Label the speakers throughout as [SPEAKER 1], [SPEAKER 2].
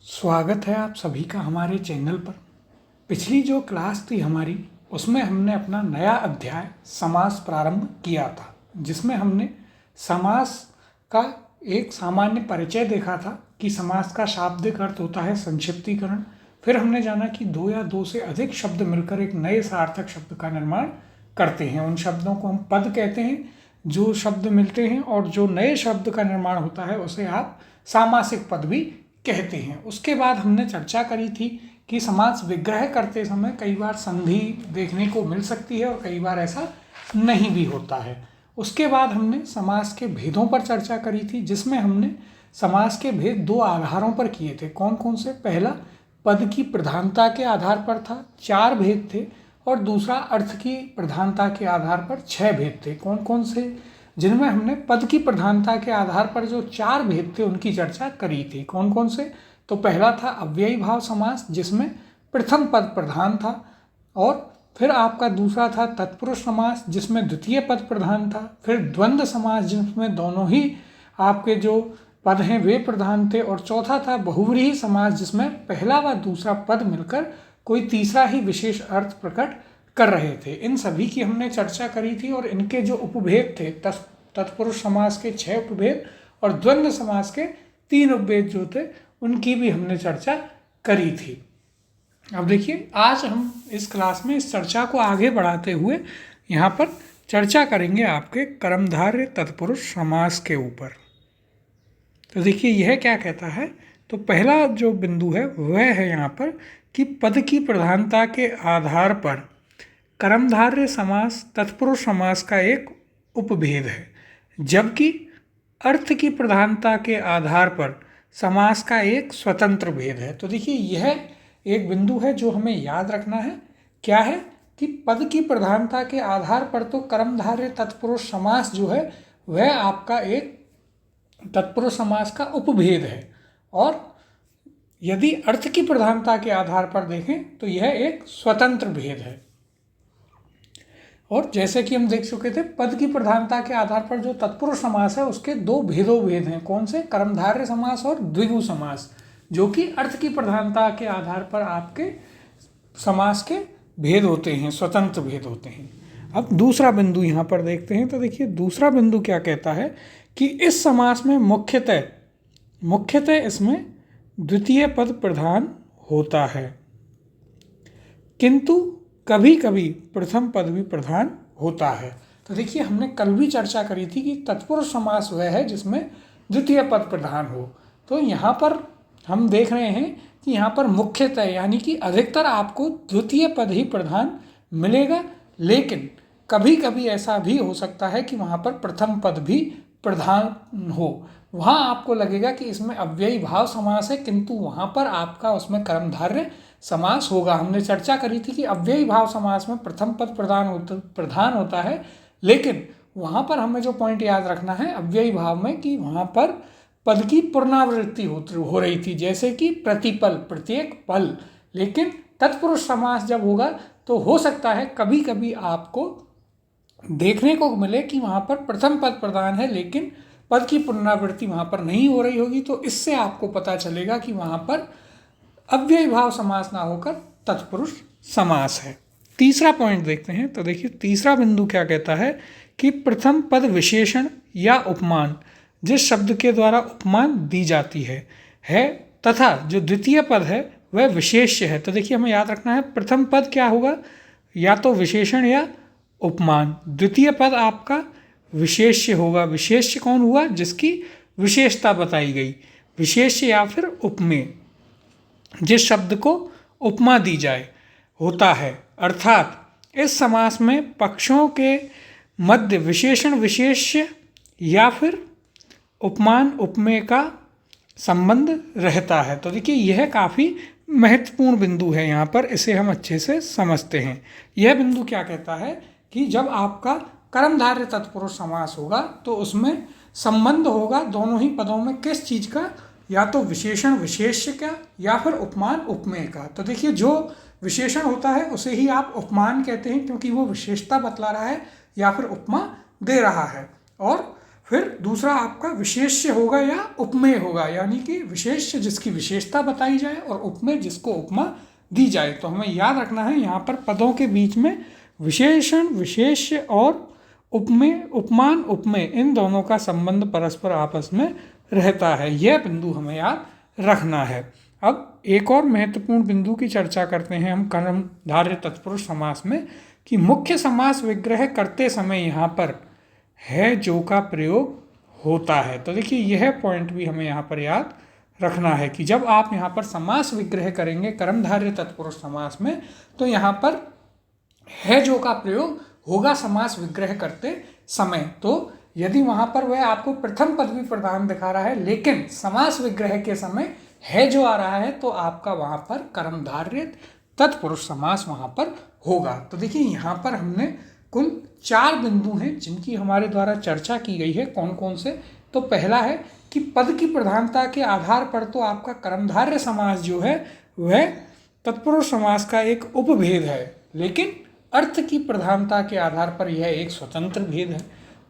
[SPEAKER 1] स्वागत है आप सभी का हमारे चैनल पर। पिछली जो क्लास थी हमारी, उसमें हमने अपना नया अध्याय समास प्रारंभ किया था, जिसमें हमने समास का एक सामान्य परिचय देखा था कि समास का शाब्दिक अर्थ होता है संक्षिप्तीकरण। फिर हमने जाना कि दो या दो से अधिक शब्द मिलकर एक नए सार्थक शब्द का निर्माण करते हैं। उन शब्दों को हम पद कहते हैं, जो शब्द मिलते हैं, और जो नए शब्द का निर्माण होता है उसे आप सामासिक पद भी कहते हैं। उसके बाद हमने चर्चा करी थी कि समास विग्रह करते समय कई बार संधि देखने को मिल सकती है और कई बार ऐसा नहीं भी होता है। उसके बाद हमने समास के भेदों पर चर्चा करी थी, जिसमें हमने समास के भेद दो आधारों पर किए थे। कौन कौन से? पहला पद की प्रधानता के आधार पर था, 4 भेद थे, और दूसरा अर्थ की प्रधानता के आधार पर 6 भेद थे। कौन कौन से? जिनमें हमने पद की प्रधानता के आधार पर जो 4 भेद थे उनकी चर्चा करी थी। कौन कौन से? तो पहला था अव्ययी भाव समास, जिसमें प्रथम पद प्रधान था, और फिर आपका दूसरा था तत्पुरुष समास, जिसमें द्वितीय पद प्रधान था। फिर द्वंद्व समास, जिसमें दोनों ही आपके जो पद हैं वे प्रधान थे, और चौथा था बहुव्रीहि समास, जिसमें पहला व दूसरा पद मिलकर कोई तीसरा ही विशेष अर्थ प्रकट कर रहे थे। इन सभी की हमने चर्चा करी थी, और इनके जो उपभेद थे, तत्पुरुष समास के 6 उपभेद और द्वंद्व समास के 3 उपभेद जो थे उनकी भी हमने चर्चा करी थी। अब देखिए, आज हम इस क्लास में इस चर्चा को आगे बढ़ाते हुए यहाँ पर चर्चा करेंगे आपके कर्मधारय तत्पुरुष समास के ऊपर। तो देखिए, यह क्या कहता है। तो पहला जो बिंदु है वह है यहाँ पर कि पद की प्रधानता के आधार पर कर्मधारय समास तत्पुरुष समास का एक उपभेद है, जबकि अर्थ की प्रधानता के आधार पर समास का एक स्वतंत्र भेद है। तो देखिए, यह एक बिंदु है जो हमें याद रखना है। क्या है कि पद की प्रधानता के आधार पर तो कर्मधारय तत्पुरुष समास जो है वह आपका एक तत्पुरुष समास का उपभेद है, और यदि अर्थ की प्रधानता के आधार पर देखें तो यह एक स्वतंत्र भेद है। और जैसे कि हम देख चुके थे, पद की प्रधानता के आधार पर जो तत्पुरुष समास है उसके दो भेद हैं। कौन से? कर्मधारय समास और द्विगु समास, जो कि अर्थ की प्रधानता के आधार पर आपके समास के भेद होते हैं, स्वतंत्र भेद होते हैं। अब दूसरा बिंदु यहाँ पर देखते हैं। तो देखिए, दूसरा बिंदु क्या कहता है कि इस समास में मुख्यतः इसमें द्वितीय पद प्रधान होता है, किंतु कभी कभी प्रथम पद भी प्रधान होता है। तो देखिए, हमने कल भी चर्चा करी थी कि तत्पुरुष समास वह है जिसमें द्वितीय पद प्रधान हो। तो यहाँ पर हम देख रहे हैं कि यहाँ पर मुख्यतः यानी कि अधिकतर आपको द्वितीय पद ही प्रधान मिलेगा, लेकिन कभी कभी ऐसा भी हो सकता है कि वहाँ पर प्रथम पद भी प्रधान हो। वहाँ आपको लगेगा कि इसमें अव्ययी भाव समास है, किंतु वहाँ पर आपका उसमें कर्मधारय समास होगा। हमने चर्चा करी थी कि अव्ययी भाव समास में प्रथम पद प्रधान होता है, लेकिन वहाँ पर हमें जो पॉइंट याद रखना है अव्ययी भाव में, कि वहाँ पर पद की पुनरावृत्ति हो रही थी, जैसे कि प्रतिपल, प्रत्येक पल। लेकिन तत्पुरुष समास जब होगा तो हो सकता है कभी कभी आपको देखने को मिले कि वहाँ पर प्रथम पद प्रधान है, लेकिन पद की पुनरावृत्ति वहाँ पर नहीं हो रही होगी। तो इससे आपको पता चलेगा कि वहाँ पर अव्ययी भाव समास ना होकर तत्पुरुष समास है। तीसरा पॉइंट देखते हैं। तो देखिए, तीसरा बिंदु क्या कहता है कि प्रथम पद विशेषण या उपमान, जिस शब्द के द्वारा उपमान दी जाती है तथा जो द्वितीय पद है वह विशेष्य है। तो देखिए, हमें याद रखना है प्रथम पद क्या होगा, या तो विशेषण या उपमान। द्वितीय पद आपका विशेष्य होगा। विशेष्य कौन हुआ? जिसकी विशेषता बताई गई, विशेष्य या फिर उपमेय, जिस शब्द को उपमा दी जाए होता है। अर्थात इस समास में पक्षों के मध्य विशेषण विशेष्य या फिर उपमान उपमेय का संबंध रहता है। तो देखिए, यह काफ़ी महत्वपूर्ण बिंदु है यहाँ पर, इसे हम अच्छे से समझते हैं। यह बिंदु क्या कहता है कि जब आपका कर्मधारय तत्पुरुष समास होगा तो उसमें संबंध होगा दोनों ही पदों में, किस चीज़ का? या तो विशेषण विशेष्य का या फिर उपमान उपमेय का। तो देखिए, जो विशेषण होता है उसे ही आप उपमान कहते हैं, क्योंकि वो विशेषता बतला रहा है या फिर उपमा दे रहा है। और फिर दूसरा आपका विशेष्य होगा या उपमेय होगा, यानी कि विशेष्य जिसकी विशेषता बताई जाए और उपमेय जिसको उपमा दी जाए। तो हमें याद रखना है यहाँ पर पदों के बीच में विशेषण, विशेष्य और उपमेय, उपमान, उपमेय, इन दोनों का संबंध परस्पर आपस में रहता है। यह बिंदु हमें याद रखना है। अब एक और महत्वपूर्ण बिंदु की चर्चा करते हैं हम कर्मधारय तत्पुरुष समास में, कि मुख्य समास विग्रह करते समय यहाँ पर है जो का प्रयोग होता है। तो देखिए यह पॉइंट भी हमें यहाँ पर याद रखना है कि जब आप यहाँ पर समास विग्रह करेंगे कर्मधारय तत्पुरुष समास में, तो यहाँ पर है जो का प्रयोग होगा समास विग्रह करते समय। तो यदि वहाँ पर वह आपको प्रथम पद भी प्रधान दिखा रहा है लेकिन समास विग्रह के समय है जो आ रहा है, तो आपका वहाँ पर कर्मधारय तत्पुरुष समास वहाँ पर होगा। तो देखिए यहाँ पर हमने कुल 4 बिंदु हैं जिनकी हमारे द्वारा चर्चा की गई है। कौन कौन से? तो पहला है कि पद की प्रधानता के आधार पर तो आपका कर्मधारय समास जो है वह तत्पुरुष समास का एक उपभेद है, लेकिन अर्थ की प्रधानता के आधार पर यह एक स्वतंत्र भेद है।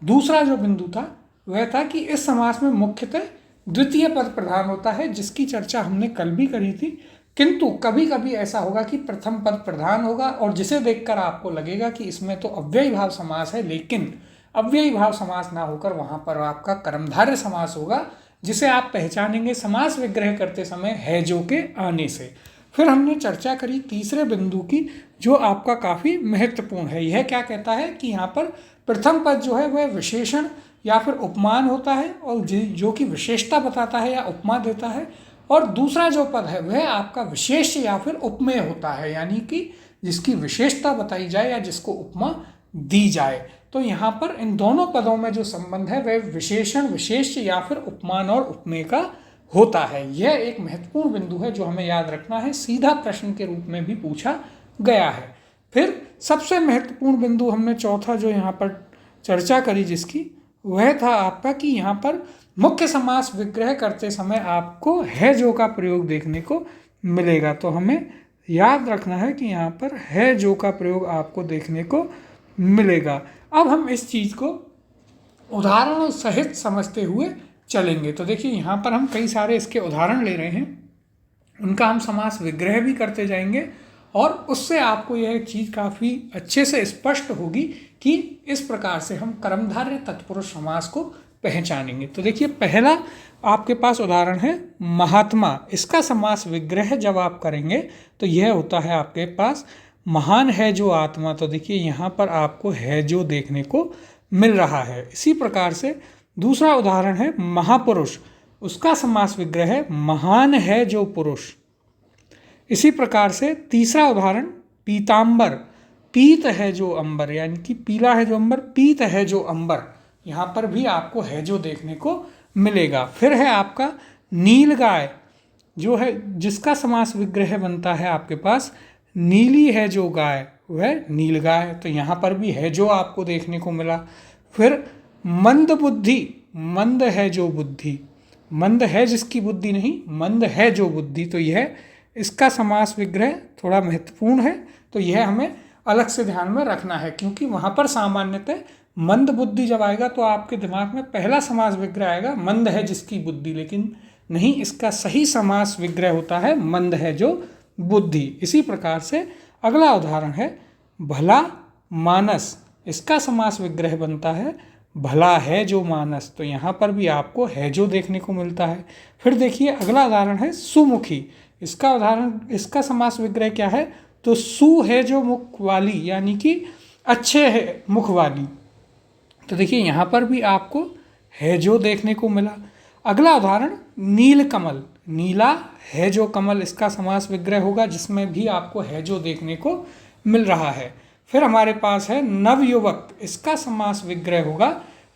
[SPEAKER 1] दूसरा जो बिंदु था वह था कि इस समास में मुख्यतः द्वितीय पद प्रधान होता है, जिसकी चर्चा हमने कल भी करी थी। किंतु कभी कभी ऐसा होगा कि प्रथम पद प्रधान होगा और जिसे देखकर आपको लगेगा कि इसमें तो अव्ययी भाव समास है, लेकिन अव्ययी भाव समास ना होकर वहाँ पर आपका कर्मधारय समास होगा, जिसे आप पहचानेंगे समास विग्रह करते समय है जो के आने से। फिर हमने चर्चा करी तीसरे बिंदु की, जो आपका काफ़ी महत्वपूर्ण है। यह क्या कहता है कि यहाँ पर प्रथम पद जो है वह विशेषण या फिर उपमान होता है और जो कि विशेषता बताता है या उपमा देता है, और दूसरा जो पद है वह आपका विशेष्य या फिर उपमेय होता है, यानी कि जिसकी विशेषता बताई जाए या जिसको उपमा दी जाए। तो यहाँ पर इन दोनों पदों में जो संबंध है वह विशेषण, विशेष्य या फिर उपमान और उपमेय का होता है। यह एक महत्वपूर्ण बिंदु है जो हमें याद रखना है, सीधा प्रश्न के रूप में भी पूछा गया है। फिर सबसे महत्वपूर्ण बिंदु हमने चौथा जो यहाँ पर चर्चा करी जिसकी, वह था आपका कि यहाँ पर मुख्य समास विग्रह करते समय आपको है जो का प्रयोग देखने को मिलेगा। तो हमें याद रखना है कि यहाँ पर है जो का प्रयोग आपको देखने को मिलेगा। अब हम इस चीज़ को उदाहरणों सहित समझते हुए चलेंगे। तो देखिए यहाँ पर हम कई सारे इसके उदाहरण ले रहे हैं, उनका हम समास विग्रह भी करते जाएंगे और उससे आपको यह चीज़ काफ़ी अच्छे से स्पष्ट होगी कि इस प्रकार से हम कर्मधारय तत्पुरुष समास को पहचानेंगे। तो देखिए पहला आपके पास उदाहरण है महात्मा। इसका समास विग्रह जब आप करेंगे तो यह होता है आपके पास महान है जो आत्मा। तो देखिए यहाँ पर आपको है जो देखने को मिल रहा है। इसी प्रकार से दूसरा उदाहरण है महापुरुष। उसका समास विग्रह है महान है जो पुरुष। इसी प्रकार से तीसरा उदाहरण पीतांबर। पीत है जो अंबर, यानी कि पीला है जो अंबर, पीत है जो अंबर। यहाँ पर भी आपको है जो देखने को मिलेगा। फिर है आपका नीलगाय, जो है जिसका समास विग्रह बनता है आपके पास नीली है जो गाय, वह नीलगाय। तो यहाँ पर भी है जो आपको देखने को मिला। फिर मंद बुद्धि, मंद है जो बुद्धि, मंद है जिसकी बुद्धि नहीं, मंद है जो बुद्धि। तो यह इसका समास विग्रह थोड़ा महत्वपूर्ण है, तो यह हमें अलग से ध्यान में रखना है, क्योंकि वहाँ पर सामान्यतः मंद बुद्धि जब आएगा तो आपके दिमाग में पहला समास विग्रह आएगा मंद है जिसकी बुद्धि, लेकिन नहीं, इसका सही समास विग्रह होता है मंद है जो बुद्धि। इसी प्रकार से अगला उदाहरण है भला मानस। इसका समास विग्रह बनता है भला है जो मानस। तो यहाँ पर भी आपको है जो देखने को मिलता है। फिर देखिए अगला उदाहरण है सुमुखी। इसका समास विग्रह क्या है? तो सु है जो मुख वाली, यानी कि अच्छे है मुख वाली। तो देखिए यहाँ पर भी आपको है जो देखने को मिला। अगला उदाहरण नील कमल। नीला है जो कमल, इसका समास विग्रह होगा जिसमें भी आपको है जो देखने को मिल रहा है। फिर हमारे पास है नवयुवक। इसका समास विग्रह होगा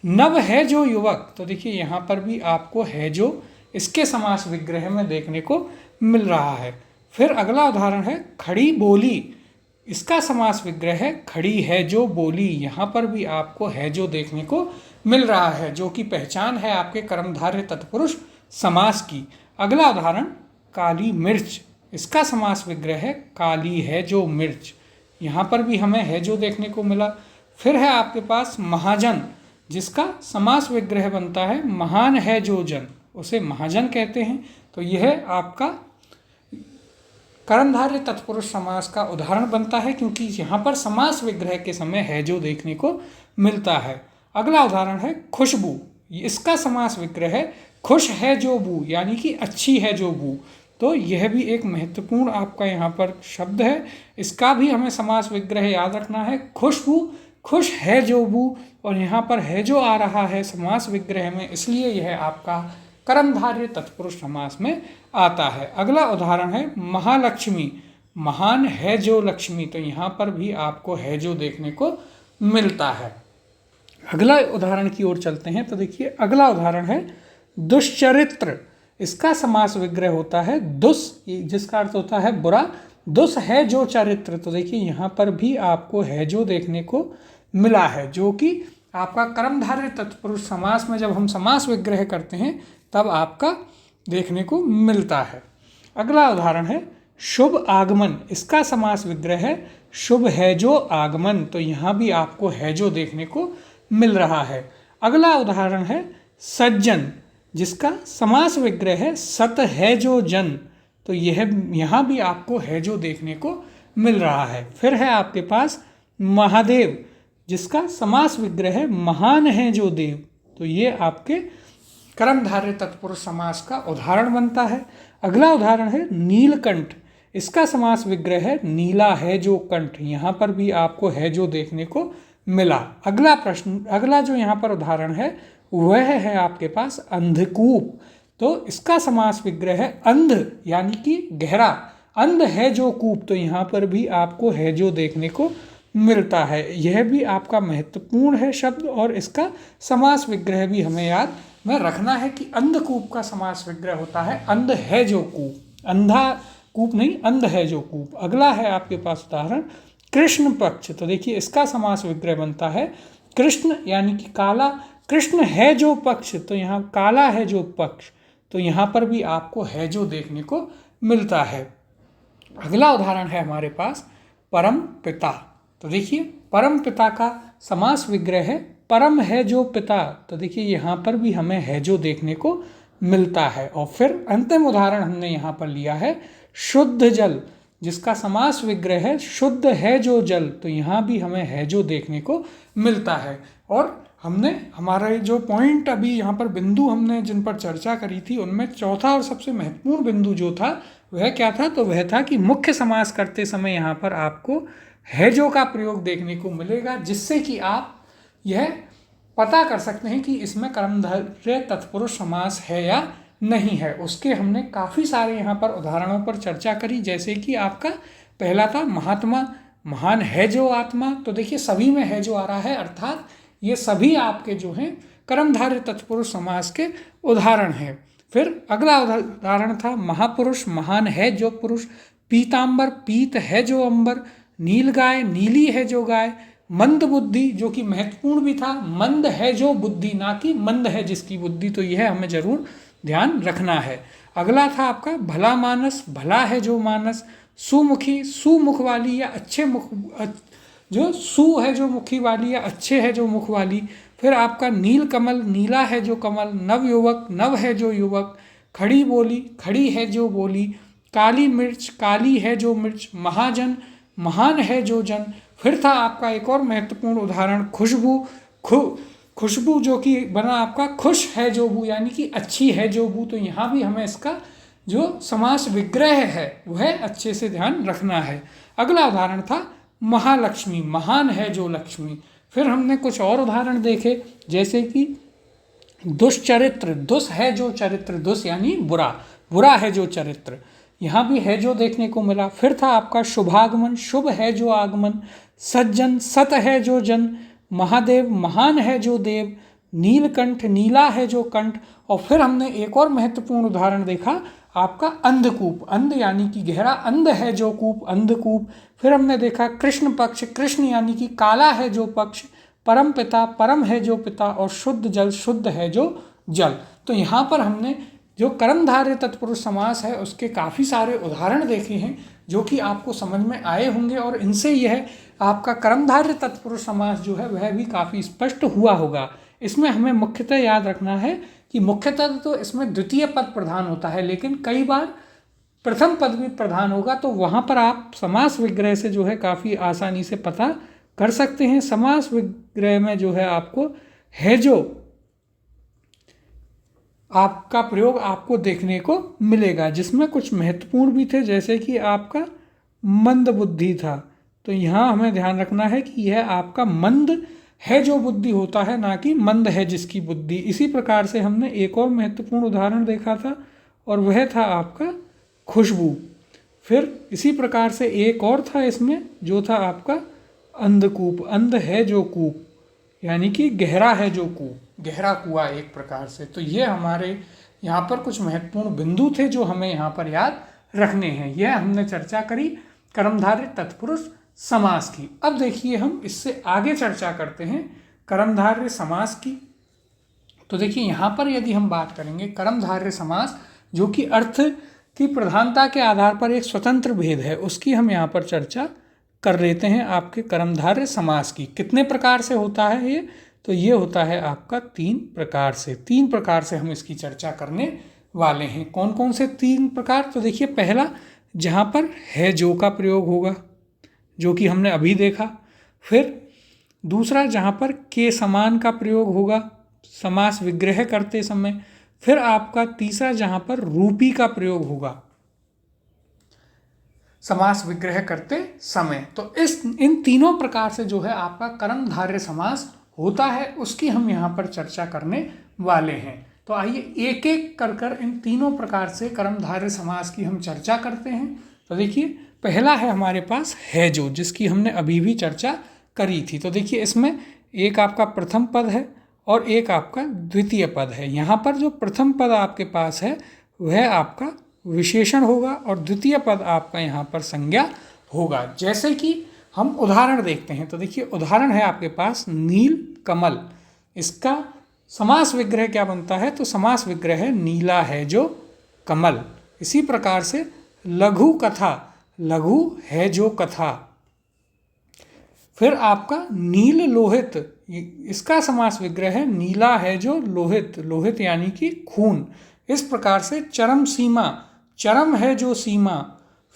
[SPEAKER 1] नव है जो युवक। तो देखिए यहाँ पर भी आपको है जो इसके समास विग्रह में देखने को मिल रहा है। फिर अगला उदाहरण है खड़ी बोली। इसका समास विग्रह है खड़ी है जो बोली। यहाँ पर भी आपको है जो देखने को मिल रहा है, जो कि पहचान है आपके कर्मधारय तत्पुरुष समास की। अगला उदाहरण काली मिर्च। इसका समास विग्रह है काली है जो मिर्च। यहाँ पर भी हमें है जो देखने को मिला। फिर है आपके पास महाजन। जिसका समास विग्रह बनता है महान है जो जन, उसे महाजन कहते हैं। तो यह आपका कर्मधारय तत्पुरुष समास का उदाहरण बनता है, क्योंकि यहाँ पर समास विग्रह के समय है जो देखने को मिलता है। अगला उदाहरण है खुशबू। इसका समास विग्रह है खुश है जो बू, यानी कि अच्छी है जो बू। तो यह भी एक महत्वपूर्ण आपका यहाँ पर शब्द है, इसका भी हमें समास विग्रह याद रखना है। खुशबू, खुश है जो बू, और यहाँ पर है जो आ रहा है समास विग्रह में, इसलिए यह आपका कर्मधारय तत्पुरुष समास में आता है। अगला उदाहरण है महालक्ष्मी। महान है जो लक्ष्मी, तो यहाँ पर भी आपको है जो देखने को मिलता है। अगला उदाहरण की ओर चलते हैं। तो देखिए अगला उदाहरण है दुष्चरित्र। इसका समास विग्रह होता है दुस, जिसका अर्थ होता है बुरा। दुस है जो चरित्र, तो देखिए यहाँ पर भी आपको है जो देखने को मिला है, जो कि आपका कर्मधारय तत्पुरुष समास में जब हम समास विग्रह करते हैं तब आपका देखने को मिलता है। अगला उदाहरण है शुभ आगमन। इसका समास विग्रह है शुभ है जो आगमन, तो यहाँ भी आपको है जो देखने को मिल रहा है। अगला उदाहरण है सज्जन, जिसका समास विग्रह है सत है जो जन, तो यह यहाँ भी आपको है जो देखने को मिल रहा है। फिर है आपके पास महादेव, जिसका समास विग्रह है महान है जो देव, तो ये आपके कर्मधारय तत्पुरुष समास का उदाहरण बनता है। अगला उदाहरण है नीलकंठ। इसका समास विग्रह है नीला है जो कंठ, यहाँ पर भी आपको है जो देखने को मिला। अगला जो यहाँ पर उदाहरण है वह है आपके पास अंधकूप। तो इसका समास विग्रह है अंध यानी कि गहरा, अंध है जो कूप, तो यहाँ पर भी आपको है जो देखने को मिलता है। यह भी आपका महत्वपूर्ण है शब्द, और इसका समास विग्रह भी हमें याद में रखना है कि अंधकूप का समास विग्रह होता है अंध है जो कूप, अंधा कूप नहीं, अंध है जो कूप। अगला है आपके पास उदाहरण कृष्ण पक्ष। तो देखिए इसका समास विग्रह बनता है कृष्ण यानी कि काला, कृष्ण है जो पक्ष, तो यहाँ काला है जो पक्ष, तो यहाँ पर भी आपको है जो देखने को मिलता है। अगला उदाहरण है हमारे पास परम पिता। तो देखिए परम पिता का समास विग्रह है परम है जो पिता, तो देखिए यहाँ पर भी हमें है जो देखने को मिलता है। और फिर अंतिम उदाहरण हमने यहाँ पर लिया है शुद्ध जल, जिसका समास विग्रह है शुद्ध है जो जल, तो यहाँ भी हमें है जो देखने को मिलता है। और हमने हमारे जो पॉइंट अभी यहाँ पर बिंदु हमने जिन पर चर्चा करी थी, उनमें चौथा और सबसे महत्वपूर्ण बिंदु जो था वह क्या था, तो वह था कि मुख्य समास करते समय यहाँ पर आपको है जो का प्रयोग देखने को मिलेगा, जिससे कि आप यह पता कर सकते हैं कि इसमें कर्मधारय तत्पुरुष समास है या नहीं है। उसके हमने काफ़ी सारे यहाँ पर उदाहरणों पर चर्चा करी, जैसे कि आपका पहला था महात्मा, महान है जो आत्मा, तो देखिए सभी में है जो आ रहा है, अर्थात ये सभी आपके जो हैं कर्मधारय तत्पुरुष समास के उदाहरण हैं। फिर अगला उदाहरण था महापुरुष, महान है जो पुरुष, पीताम्बर, पीत है जो अंबर, नील गाय, नीली है जो गाय, मंद बुद्धि, जो कि महत्वपूर्ण भी था, मंद है जो बुद्धि, ना कि मंद है जिसकी बुद्धि, तो यह हमें जरूर ध्यान रखना है। अगला था आपका भला मानस, भला है जो मानस, सुमुखी, सुमुख वाली या अच्छे मुख, जो सु है जो मुखी वाली या अच्छे है जो मुख वाली। फिर आपका नील कमल, नीला है जो कमल, नव युवक, नव है जो युवक, खड़ी बोली, खड़ी है जो बोली, काली मिर्च, काली है जो मिर्च, महाजन, महान है जो जन। फिर था आपका एक और महत्वपूर्ण उदाहरण खुशबू, खुशबू जो कि बना आपका खुश है जो बू, यानी कि अच्छी है जो बू, तो यहाँ भी हमें इसका जो समास विग्रह है वह अच्छे से ध्यान रखना है। अगला उदाहरण था महालक्ष्मी, महान है जो लक्ष्मी। फिर हमने कुछ और उदाहरण देखे, जैसे कि दुष्चरित्र, दुष् है जो चरित्र, दुष् यानी बुरा, बुरा है जो चरित्र, यहाँ भी है जो देखने को मिला। फिर था आपका शुभागमन, शुभ है जो आगमन, सज्जन, सत है जो जन, महादेव, महान है जो देव, नीलकंठ, नीला है जो कंठ। और फिर हमने एक और महत्वपूर्ण उदाहरण देखा आपका अंधकूप, अंध यानी कि गहरा, अंध है जो कूप, अंधकूप। फिर हमने देखा कृष्ण पक्ष, कृष्ण यानी कि काला है जो पक्ष, परम पिता, परम है जो पिता, और शुद्ध जल, शुद्ध है जो जल। तो यहाँ पर हमने जो कर्मधारय तत्पुरुष समास है उसके काफ़ी सारे उदाहरण देखे हैं, जो कि आपको समझ में आए होंगे, और इनसे यह आपका कर्मधारय तत्पुरुष समास जो है वह भी काफ़ी स्पष्ट हुआ होगा। इसमें हमें मुख्यतः याद रखना है कि मुख्यतः तो इसमें द्वितीय पद प्रधान होता है, लेकिन कई बार प्रथम पद भी प्रधान होगा, तो वहाँ पर आप समास विग्रह से जो है काफ़ी आसानी से पता कर सकते हैं। समास विग्रह में जो है आपको है जो आपका प्रयोग आपको देखने को मिलेगा, जिसमें कुछ महत्वपूर्ण भी थे, जैसे कि आपका मंद बुद्धि था। तो यहाँ हमें ध्यान रखना है कि यह आपका मंद है जो बुद्धि होता है, ना कि मंद है जिसकी बुद्धि। इसी प्रकार से हमने एक और महत्वपूर्ण उदाहरण देखा था और वह था आपका खुशबू। फिर इसी प्रकार से एक और था इसमें जो था आपका अंधकूप। अंध है जो कूप, यानी कि गहरा है जो कूप, गहरा कुआं एक प्रकार से। तो ये हमारे यहाँ पर कुछ महत्वपूर्ण बिंदु थे जो हमें यहाँ पर याद रखने हैं। यह हमने चर्चा करी कर्मधारय तत्पुरुष समास की। अब देखिए हम इससे आगे चर्चा करते हैं कर्मधारय समास की। तो देखिए यहाँ पर यदि हम बात करेंगे कर्मधारय समास, जो कि अर्थ की प्रधानता के आधार पर एक स्वतंत्र भेद है, उसकी हम यहाँ पर चर्चा कर लेते हैं आपके कर्मधारय समास की। कितने प्रकार से होता है ये? तो ये होता है आपका 3 प्रकार से। 3 प्रकार से हम इसकी चर्चा करने वाले हैं। कौन कौन से 3 प्रकार? तो देखिए पहला, जहाँ पर है जो का प्रयोग होगा, जो कि हमने अभी देखा। फिर दूसरा, जहाँ पर के समान का प्रयोग होगा समास विग्रह करते समय। फिर आपका तीसरा, जहाँ पर रूपी का प्रयोग होगा समास विग्रह करते समय। तो इन तीनों प्रकार से जो है आपका कर्मधारय समास होता है, उसकी हम यहाँ पर चर्चा करने वाले हैं। तो आइए एक एक कर इन तीनों प्रकार से कर्मधारय समास की हम चर्चा करते हैं। तो देखिए पहला है हमारे पास है जो, जिसकी हमने अभी भी चर्चा करी थी। तो देखिए इसमें एक आपका प्रथम पद है और एक आपका द्वितीय पद है। यहाँ पर जो प्रथम पद आपके पास है वह आपका विशेषण होगा और द्वितीय पद आपका यहाँ पर संज्ञा होगा। जैसे कि हम उदाहरण देखते हैं। तो देखिए उदाहरण है आपके पास नील कमल। इसका समास विग्रह क्या बनता है? तो समास विग्रह है नीला है जो कमल। इसी प्रकार से लघु कथा, लघु है जो कथा। फिर आपका नील लोहित, इसका समास विग्रह है नीला है जो लोहित, लोहित यानी कि खून। इस प्रकार से चरम सीमा, चरम है जो सीमा।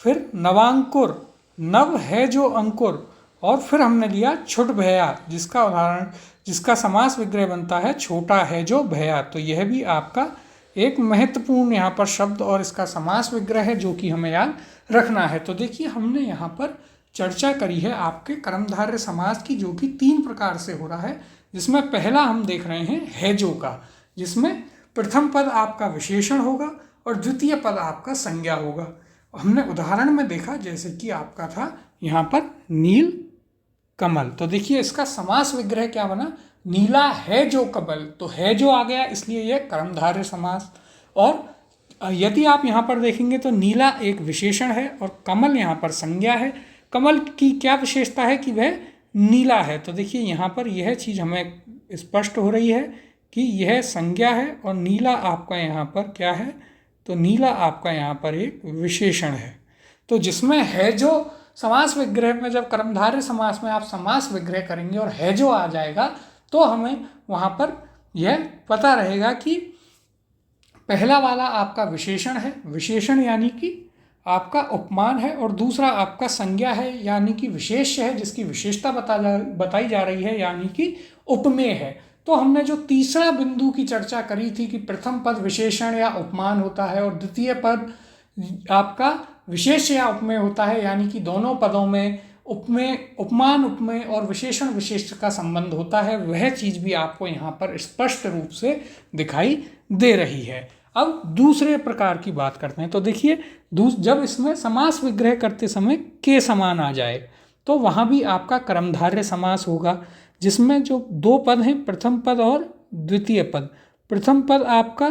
[SPEAKER 1] फिर नवांकुर, नव है जो अंकुर। और फिर हमने लिया छुट भैया, जिसका उदाहरण, जिसका समास विग्रह बनता है छोटा है जो भैया। तो यह भी आपका एक महत्वपूर्ण यहाँ पर शब्द और इसका समास विग्रह है जो कि हमें याद रखना है। तो देखिए हमने यहाँ पर चर्चा करी है आपके कर्मधारय समास की, जो कि 3 प्रकार से हो रहा है। जिसमें पहला हम देख रहे हैं है जो का, जिसमें प्रथम पद आपका विशेषण होगा और द्वितीय पद आपका संज्ञा होगा। हमने उदाहरण में देखा जैसे कि आपका था यहाँ पर नील कमल। तो देखिए इसका समास विग्रह क्या बना? नीला है जो कमल। तो है जो आ गया, इसलिए यह कर्मधारय समास। और यदि आप यहाँ पर देखेंगे तो नीला एक विशेषण है और कमल यहाँ पर संज्ञा है। कमल की क्या विशेषता है? कि वह नीला है। तो देखिए यहाँ पर यह चीज़ हमें स्पष्ट हो रही है कि यह संज्ञा है और नीला आपका यहाँ पर क्या है? तो नीला आपका यहाँ पर एक विशेषण है। तो जिसमें है जो समास विग्रह में, जब कर्मधारय समास में आप समास विग्रह करेंगे और है जो आ जाएगा, तो हमें वहाँ पर यह पता रहेगा कि पहला वाला आपका विशेषण है, विशेषण यानी कि आपका उपमान है, और दूसरा आपका संज्ञा है यानी कि विशेष है, जिसकी विशेषता बताई जा रही है यानी कि उपमेय है। तो हमने जो तीसरा बिंदु की चर्चा करी थी कि प्रथम पद विशेषण या उपमान होता है और द्वितीय पद आपका विशेष या उपमेय होता है, यानी कि दोनों पदों में उपमेय, उपमान उपमेय और विशेषण विशेष का संबंध होता है, वह चीज़ भी आपको यहाँ पर स्पष्ट रूप से दिखाई दे रही है। अब दूसरे प्रकार की बात करते हैं। तो देखिए जब इसमें समास विग्रह करते समय के समान आ जाए तो वहाँ भी आपका कर्मधारय समास होगा, जिसमें जो 2 पद हैं, प्रथम पद और द्वितीय पद। प्रथम पद आपका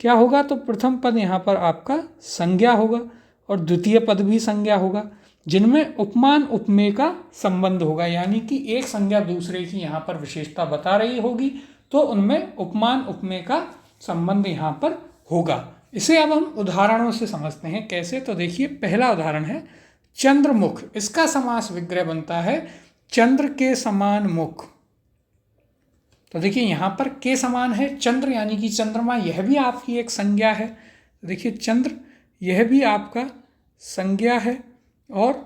[SPEAKER 1] क्या होगा? तो प्रथम पद यहाँ पर आपका संज्ञा होगा और द्वितीय पद भी संज्ञा होगा, जिनमें उपमान उपमेय का संबंध होगा, यानी कि एक संज्ञा दूसरे की यहाँ पर विशेषता बता रही होगी, तो उनमें उपमान उपमेय का संबंध यहाँ पर होगा। इसे अब हम उदाहरणों से समझते हैं कैसे। तो देखिए पहला उदाहरण है चंद्रमुख। इसका समास विग्रह बनता है चंद्र के समान मुख। तो देखिए यहाँ पर के समान है चंद्र यानी कि चंद्रमा, यह भी आपकी एक संज्ञा है। तो देखिए चंद्र यह भी आपका संज्ञा है, और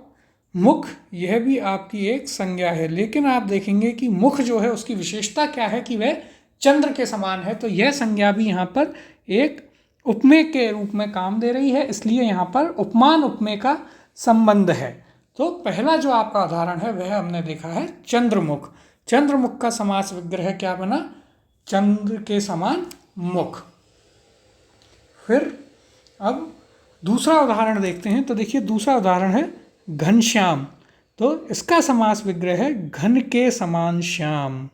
[SPEAKER 1] मुख यह भी आपकी एक संज्ञा है। लेकिन आप देखेंगे कि मुख जो है उसकी विशेषता क्या है कि वह चंद्र के समान है, तो यह संज्ञा भी यहाँ पर एक उपमेय के रूप में काम दे रही है, इसलिए यहाँ पर उपमान उपमेय का संबंध है। तो पहला जो आपका उदाहरण है वह हमने देखा है चंद्रमुख। चंद्रमुख का समास विग्रह क्या बना? चंद्र के समान मुख। फिर अब दूसरा उदाहरण देखते हैं। तो देखिए दूसरा उदाहरण है घनश्याम। तो इसका समास विग्रह है घन के समान श्याम।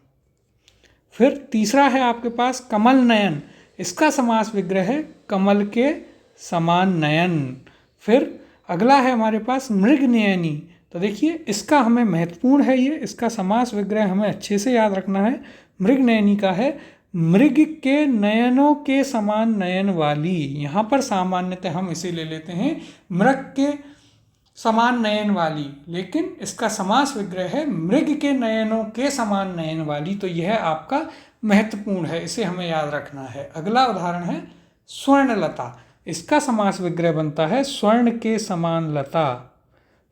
[SPEAKER 1] फिर तीसरा है आपके पास कमल नयन। इसका समास विग्रह है कमल के समान नयन। फिर अगला है हमारे पास मृग नयनी। तो देखिए इसका हमें महत्वपूर्ण है, ये इसका समास विग्रह हमें अच्छे से याद रखना है। मृग नयनी का है मृग के नयनों के समान नयन वाली। यहाँ पर सामान्यतः हम इसे ले लेते हैं मृग के समान नयन वाली, लेकिन इसका समास विग्रह है मृग के नयनों के समान नयन वाली। तो यह आपका महत्वपूर्ण है, इसे हमें याद रखना है। अगला उदाहरण है स्वर्णलता। इसका समास विग्रह बनता है स्वर्ण के समान लता।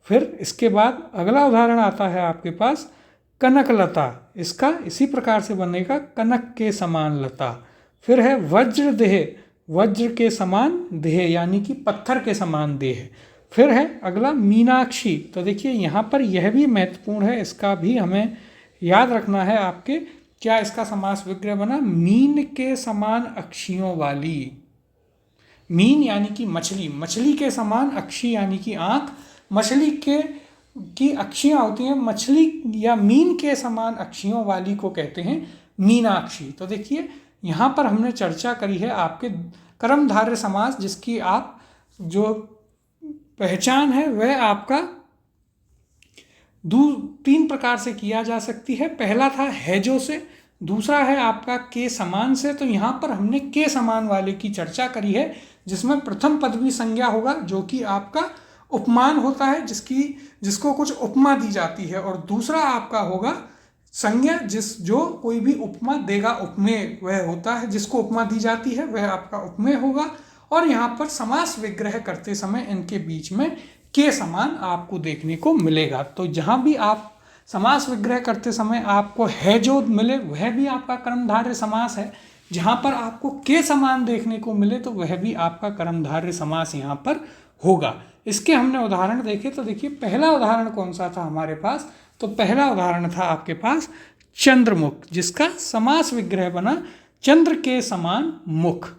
[SPEAKER 1] फिर इसके बाद अगला उदाहरण आता है आपके पास कनकलता। इसका इसी प्रकार से बनेगा कनक के समान लता। फिर है वज्रदेह। वज्र के समान देह यानी कि पत्थर के समान देह। फिर है अगला मीनाक्षी। तो देखिए यहाँ पर यह भी महत्वपूर्ण है, इसका भी हमें याद रखना है आपके। क्या इसका समास विग्रह बना? मीन के समान अक्षियों वाली। मीन यानी कि मछली, मछली के समान अक्षी यानी कि आँख, मछली की अक्षियाँ होती हैं, मछली या मीन के समान अक्षियों वाली को कहते हैं मीनाक्षी। तो देखिए यहाँ पर हमने चर्चा करी है आपके कर्मधारय समास, जिसकी आप जो पहचान है वह आपका तीन प्रकार से किया जा सकती है। पहला था हैजो से, दूसरा है आपका के समान से। तो यहाँ पर हमने के समान वाले की चर्चा करी है, जिसमें प्रथम पद भी संज्ञा होगा जो कि आपका उपमान होता है, जिसको कुछ उपमा दी जाती है, और दूसरा आपका होगा संज्ञा जो कोई भी उपमा देगा, उपमेय वह होता है, जिसको उपमा दी जाती है वह आपका उपमेय होगा। और यहाँ पर समास विग्रह करते समय इनके बीच में के समान आपको देखने को मिलेगा। तो जहाँ भी आप समास विग्रह करते समय आपको है जो मिले वह भी आपका कर्मधारय समास है, जहाँ पर आपको के समान देखने को मिले तो वह भी आपका कर्मधारय समास यहाँ पर होगा। इसके हमने उदाहरण देखे। तो देखिए पहला उदाहरण कौन सा था हमारे पास? तो पहला उदाहरण था आपके पास चंद्रमुख, जिसका समास विग्रह बना चंद्र के समान मुख।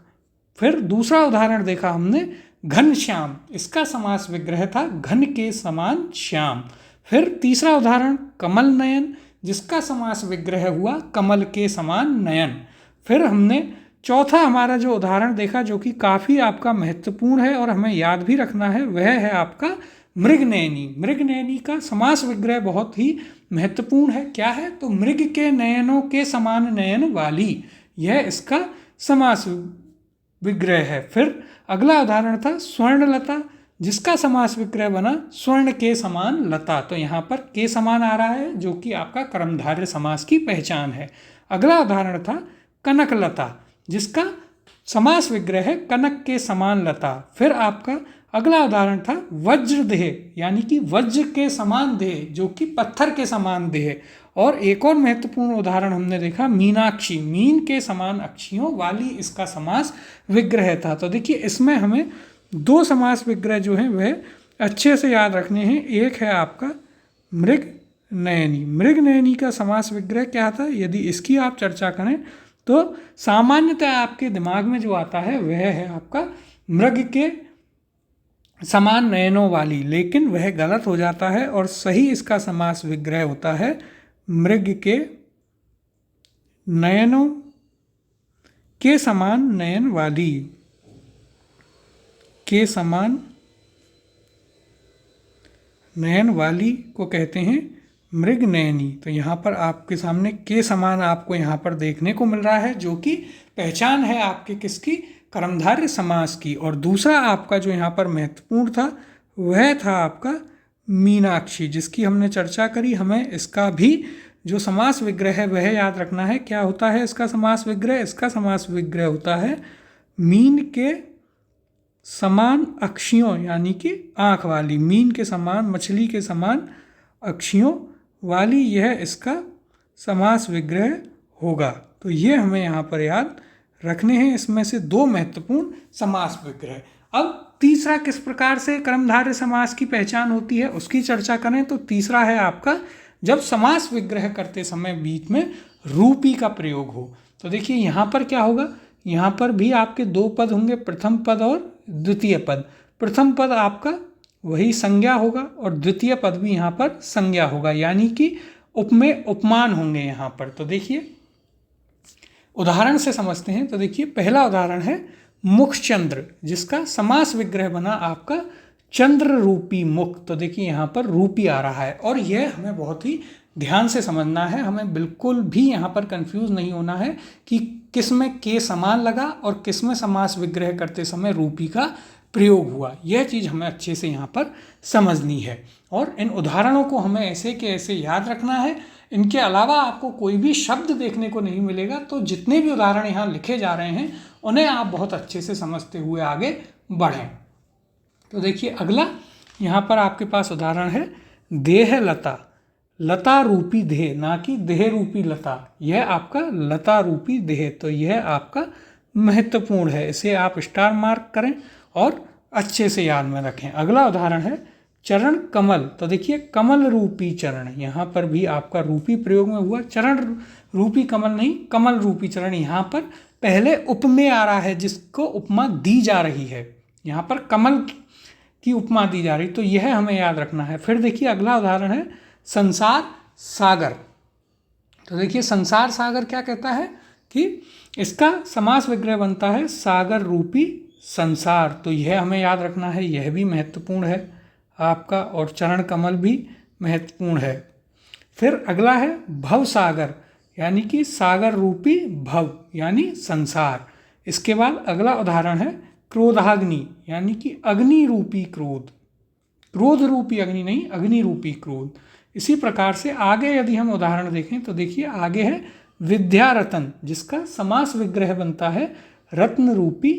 [SPEAKER 1] फिर दूसरा उदाहरण देखा हमने घनश्याम। इसका समास विग्रह था घन के समान श्याम। फिर तीसरा उदाहरण कमल नयन, जिसका समास विग्रह हुआ कमल के समान नयन। फिर हमने चौथा हमारा जो उदाहरण देखा, जो कि काफ़ी आपका महत्वपूर्ण है और हमें याद भी रखना है, वह है आपका मृगनयनी। मृगनयनी का समास विग्रह बहुत ही महत्वपूर्ण है। क्या है? तो मृग के नयनों के समान नयन वाली, यह इसका समास विग्रह है। फिर अगला उदाहरण था स्वर्णलता, जिसका समास विग्रह बना स्वर्ण के समान लता। तो यहाँ पर के समान आ रहा है, जो कि आपका कर्मधारय समास की पहचान है। अगला उदाहरण था कनकलता, जिसका समास विग्रह है कनक के समान लता। फिर आपका अगला उदाहरण था वज्रदेह, यानी कि वज्र के समान देह, जो कि पत्थर के समान देह। और एक और महत्वपूर्ण उदाहरण हमने देखा मीनाक्षी, मीन के समान अक्षियों वाली, इसका समास विग्रह था। तो देखिए इसमें हमें दो समास विग्रह जो हैं वह अच्छे से याद रखने हैं। एक है आपका मृग नयनी। मृग नयनी का समास विग्रह क्या था? यदि इसकी आप चर्चा करें तो सामान्यतः आपके दिमाग में जो आता है वह है आपका मृग के समान नयनों वाली, लेकिन वह गलत हो जाता है और सही इसका समास विग्रह होता है मृग के नयनों के समान नयन वाली, के समान नयन वाली को कहते हैं मृग नयनी। तो यहाँ पर आपके सामने के समान आपको यहाँ पर देखने को मिल रहा है, जो कि पहचान है आपके किसकी? कर्मधारय समास की। और दूसरा आपका जो यहाँ पर महत्वपूर्ण था वह था आपका मीनाक्षी, जिसकी हमने चर्चा करी। हमें इसका भी जो समास विग्रह है वह याद रखना है। क्या होता है इसका समास विग्रह? इसका समास विग्रह होता है मीन के समान अक्षियों, यानी कि आँख वाली, मीन के समान, मछली के समान अक्षियों वाली, यह इसका समास विग्रह होगा। तो ये हमें यहाँ पर याद रखने हैं। इसमें से दो महत्वपूर्ण समास विग्रह। अब तीसरा किस प्रकार से कर्मधारय समास की पहचान होती है उसकी चर्चा करें तो तीसरा है आपका जब समास विग्रह करते समय बीच में रूपी का प्रयोग हो। तो देखिए यहाँ पर क्या होगा, यहाँ पर भी आपके दो पद होंगे, प्रथम पद और द्वितीय पद। प्रथम पद आपका वही संज्ञा होगा और द्वितीय पद भी यहाँ पर संज्ञा होगा, यानी कि उपमेय उपमान होंगे यहाँ पर। तो देखिए उदाहरण से समझते हैं। तो देखिए पहला उदाहरण है मुखचंद्र, जिसका समास विग्रह बना आपका चंद्र रूपी मुख। तो देखिए यहाँ पर रूपी आ रहा है और यह हमें बहुत ही ध्यान से समझना है। हमें बिल्कुल भी यहाँ पर कंफ्यूज नहीं होना है कि किस में के समान लगा और किस में समास विग्रह करते समय रूपी का प्रयोग हुआ। यह चीज़ हमें अच्छे से यहाँ पर समझनी है और इन उदाहरणों को हमें ऐसे के ऐसे याद रखना है। इनके अलावा आपको कोई भी शब्द देखने को नहीं मिलेगा। तो जितने भी उदाहरण यहाँ लिखे जा रहे हैं उन्हें आप बहुत अच्छे से समझते हुए आगे बढ़ें। तो देखिए अगला यहाँ पर आपके पास उदाहरण है देह लता। लता रूपी देह, ना कि देह रूपी लता। यह आपका लता रूपी देह। तो यह आपका महत्वपूर्ण है, इसे आप स्टार मार्क करें और अच्छे से याद में रखें। अगला उदाहरण है चरण कमल। तो देखिए कमल रूपी चरण, यहाँ पर भी आपका रूपी प्रयोग में हुआ। चरण रूपी कमल नहीं, कमल रूपी चरण। यहाँ पर पहले उपमेय आ रहा है जिसको उपमा दी जा रही है, यहाँ पर कमल की उपमा दी जा रही, तो यह हमें याद रखना है। फिर देखिए अगला उदाहरण है संसार सागर। तो देखिए संसार सागर क्या कहता है कि इसका समास विग्रह बनता है सागर रूपी संसार। तो यह हमें याद रखना है, यह भी महत्वपूर्ण है आपका, और चरण कमल भी महत्वपूर्ण है। फिर अगला है भव सागर, यानी कि सागर रूपी भव यानी संसार। इसके बाद अगला उदाहरण है क्रोधाग्नि, यानी कि अग्नि रूपी क्रोध। क्रोध रूपी अग्नि नहीं, अग्नि रूपी क्रोध। इसी प्रकार से आगे यदि हम उदाहरण देखें तो देखिए आगे है विद्या रतन, जिसका समास विग्रह बनता है रत्न रूपी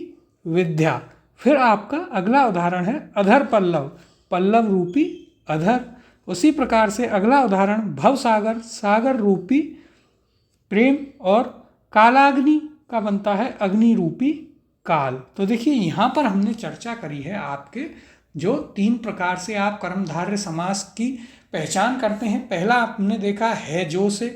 [SPEAKER 1] विद्या। फिर आपका अगला उदाहरण है अधर पल्लव, पल्लव रूपी अधर। उसी प्रकार से अगला उदाहरण भवसागर, सागर रूपी प्रेम, और कालाग्नि का बनता है अग्नि रूपी काल। तो देखिए यहाँ पर हमने चर्चा करी है आपके जो तीन प्रकार से आप कर्मधारय समास की पहचान करते हैं। पहला आपने देखा है जो से,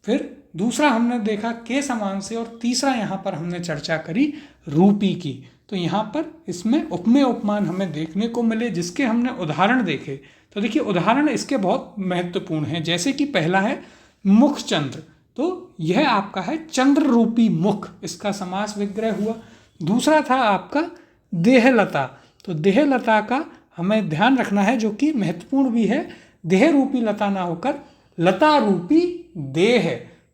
[SPEAKER 1] फिर दूसरा हमने देखा के समान से, और तीसरा यहाँ पर हमने चर्चा करी रूपी की। तो यहाँ पर इसमें उपमेय उपमान हमें देखने को मिले जिसके हमने उदाहरण देखे। तो देखिए उदाहरण इसके बहुत महत्वपूर्ण हैं। जैसे कि पहला है मुखचंद्र, तो यह आपका है चंद्र रूपी मुख, इसका समास विग्रह हुआ। दूसरा था आपका देहलता, तो देहलता का हमें ध्यान रखना है जो कि महत्वपूर्ण भी है, देह रूपी लता ना होकर लता रूपी देह।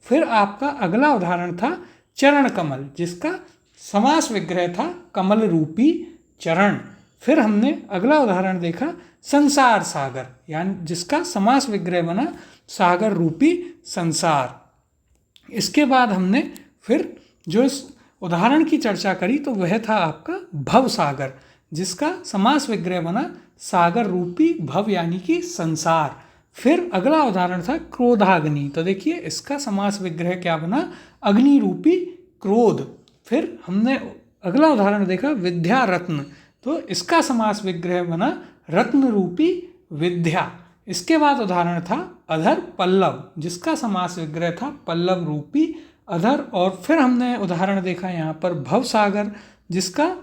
[SPEAKER 1] फिर आपका अगला उदाहरण था चरण कमल, जिसका समास विग्रह था कमल रूपी चरण। फिर हमने अगला उदाहरण देखा संसार सागर, यानी जिसका समास विग्रह बना सागर रूपी संसार। इसके बाद हमने फिर जो इस उदाहरण की चर्चा करी तो वह था आपका भव सागर, जिसका समास विग्रह बना सागर रूपी भव यानी कि संसार। फिर अगला उदाहरण था क्रोधाग्नि, तो देखिए इसका समास विग्रह क्या बना अग्नि रूपी क्रोध। फिर हमने अगला उदाहरण देखा विद्या रत्न, तो इसका समास विग्रह बना रत्न रूपी विद्या। इसके बाद उदाहरण था अधर पल्लव, जिसका समास विग्रह था पल्लव रूपी अधर। और फिर हमने उदाहरण देखा यहाँ पर भवसागर, जिसका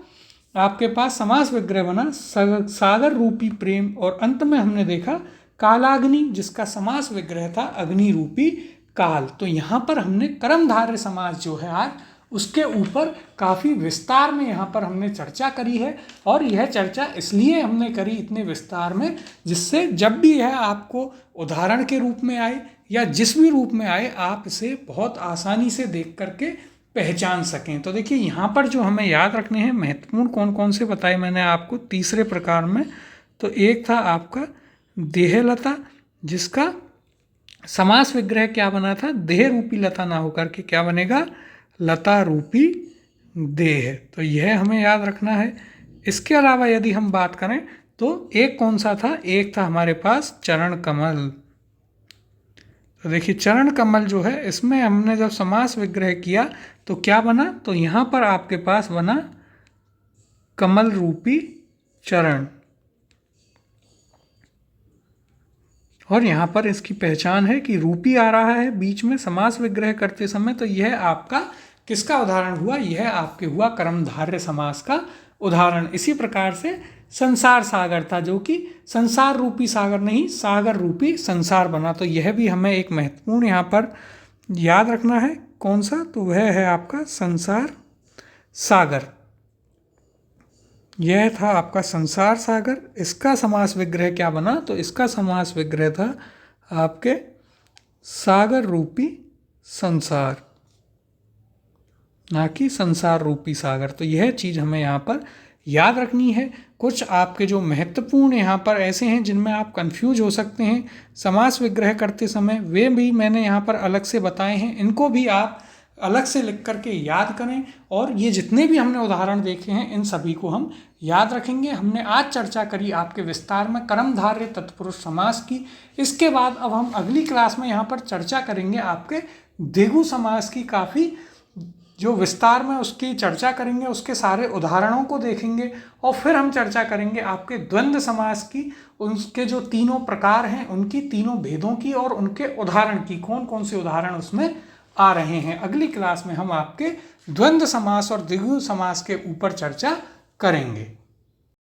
[SPEAKER 1] आपके पास समास विग्रह बना सागर रूपी प्रेम। और अंत में हमने देखा कालाग्नि, जिसका समास विग्रह था अग्नि रूपी काल। तो यहाँ पर हमने कर्मधारय समास जो है आज उसके ऊपर काफ़ी विस्तार में यहाँ पर हमने चर्चा करी है। और यह चर्चा इसलिए हमने करी इतने विस्तार में जिससे जब भी यह आपको उदाहरण के रूप में आए या जिस भी रूप में आए आप इसे बहुत आसानी से देख करके पहचान सकें। तो देखिए यहाँ पर जो हमें याद रखने हैं महत्वपूर्ण कौन कौन से बताए मैंने आपको तीसरे प्रकार में। तो एक था आपका देहलता, जिसका समास विग्रह क्या बना था? देह रूपी लता ना होकर के क्या बनेगा? लता रूपी देह। तो यह हमें याद रखना है। इसके अलावा यदि हम बात करें तो एक कौन सा था? एक था हमारे पास चरण कमल। तो देखिए चरण कमल जो है, इसमें हमने जब समास विग्रह किया तो क्या बना? तो यहाँ पर आपके पास बना कमल रूपी चरण। और यहाँ पर इसकी पहचान है कि रूपी आ रहा है बीच में समास विग्रह करते समय, तो यह आपका किसका उदाहरण हुआ? यह आपके हुआ कर्मधारय समास का उदाहरण। इसी प्रकार से संसार सागर था, जो कि संसार रूपी सागर नहीं, सागर रूपी संसार बना। तो यह भी हमें एक महत्वपूर्ण यहाँ पर याद रखना है। कौन सा? तो वह है आपका संसार सागर। यह था आपका संसार सागर। इसका समास विग्रह क्या बना? तो इसका समास विग्रह था आपके सागर रूपी संसार, ना कि संसार रूपी सागर। तो यह चीज़ हमें यहाँ पर याद रखनी है। कुछ आपके जो महत्वपूर्ण यहाँ पर ऐसे हैं जिनमें आप कंफ्यूज हो सकते हैं समास विग्रह करते समय, वे भी मैंने यहाँ पर अलग से बताए हैं। इनको भी आप अलग से लिख करके याद करें, और ये जितने भी हमने उदाहरण देखे हैं इन सभी को हम याद रखेंगे। हमने आज चर्चा करी आपके विस्तार में कर्मधारय तत्पुरुष समास की। इसके बाद अब हम अगली क्लास में यहाँ पर चर्चा करेंगे आपके द्विगु समास की। काफ़ी जो विस्तार में उसकी चर्चा करेंगे, उसके सारे उदाहरणों को देखेंगे, और फिर हम चर्चा करेंगे आपके द्वंद्व समास की, उनके जो तीनों प्रकार हैं उनकी, तीनों भेदों की, और उनके उदाहरण की, कौन कौन से उदाहरण उसमें आ रहे हैं। अगली क्लास में हम आपके द्वंद्व समास और द्विगु समास के ऊपर चर्चा करेंगे।